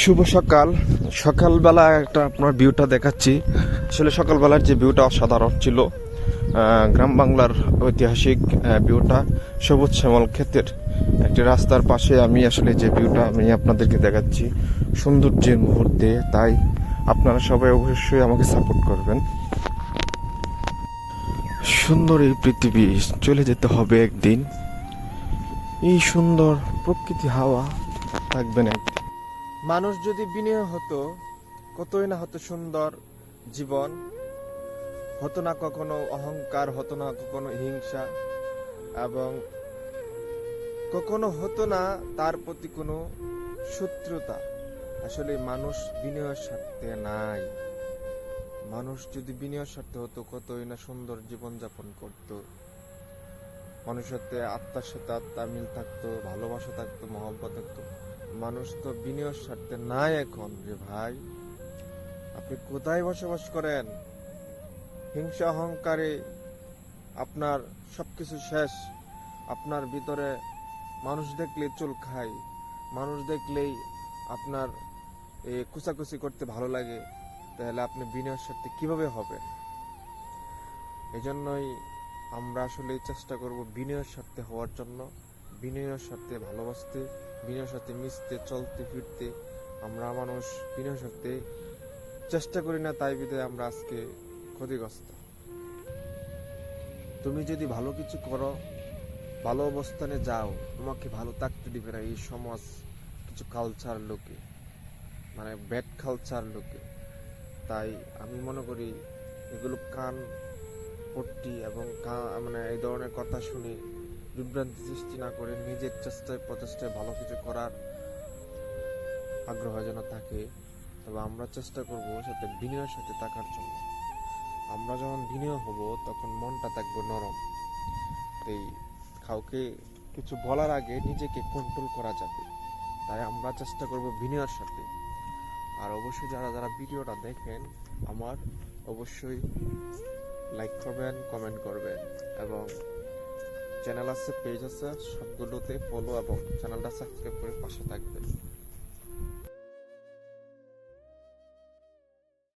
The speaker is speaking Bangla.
শুভ সকাল। সকালবেলা একটা আপনার ভিউটা দেখাচ্ছি। আসলে সকালবেলার যে ভিউটা অসাধারণ ছিল। গ্রাম বাংলার ঐতিহাসিক ভিউটা, সবুজ শ্যামল ক্ষেতের একটি রাস্তার পাশে আমি আসলে যে ভিউটা আমি আপনাদেরকে দেখাচ্ছি সৌন্দর্যের মুহূর্তে। তাই আপনারা সবাই অবশ্যই আমাকে সাপোর্ট করবেন। সুন্দর এই পৃথিবী চলে যেতে হবে একদিন, এই সুন্দর প্রকৃতি হাওয়া থাকবে না একদিন। মানুষ যদি বিনয় হতো, কতই না হতো সুন্দর জীবন, হতো না কখনো অহংকার, হতো না কখনো হিংসা, এবং কখনো হতো না তার প্রতি কোনো শত্রুতা। আসলে মানুষ বিনয়ের স্বার্থে নাই। মানুষ যদি বিনয়ের স্বার্থে হতো, কতই না সুন্দর জীবন যাপন করত। মানুষের সাথে আত্মার সাথে আত্মা মিল থাকতো, ভালোবাসা থাকতো, মহব্বত থাকতো। মানুষ তো বিনয়ের স্বার্থে নাই এখন। যে ভাই, আপনি কোথায় বসবাস করেন? হিংসা অহংকারে আপনার সবকিছু শেষ। আপনার ভিতরে মানুষ দেখলে চুল খায়, মানুষ দেখলেই আপনার কুচাকুচি করতে ভালো লাগে। তাহলে আপনি বিনয়ের স্বার্থে কিভাবে হবে? এজন্যই আমরা আসলে চেষ্টা করব বিনয়ের স্বার্থে হওয়ার জন্য, বিনয়ের স্বার্থে ভালোবাসতে, বিনয়ের সাথে মিশতে, চলতে ফিরতে। আমরা মানুষ বিনয়ের স্বার্থে চেষ্টা করি না, তাই বিধায় আমরা আজকে ক্ষতিগ্রস্ত। তুমি যদি ভালো কিছু করো, ভালো অবস্থানে যাও, তোমাকে ভালো থাকতে দিবে না এই সমাজ, কিছু কালচার লোকে, মানে ব্যাড কালচার লোকে। তাই আমি মনে করি এগুলো কান পট্টি এবং মানে এই ধরনের কথা শুনে বিভ্রান্তি সৃষ্টি না করে নিজের চেষ্টায় প্রচেষ্টায় ভালো কিছু করার আগ্রহ যেন থাকে। তবে আমরা চেষ্টা করব সাথে বিনয়ের সাথে থাকার জন্য। আমরা যখন বিনয় হব তখন মনটা থাকবে নরম। এই কাউকে কিছু বলার আগে নিজেকে কন্ট্রোল করা যাবে। তাই আমরা চেষ্টা করব বিনয়ের সাথে। আর অবশ্যই যারা যারা ভিডিওটা দেখেন আমার, অবশ্যই লাইক করবেন, কমেন্ট করবেন, এবং চ্যানেল আছে, পেজ আছে, সবগুলোতে ফলো এবং চ্যানেলটা সাবস্ক্রাইব করে পাশে থাকবেন।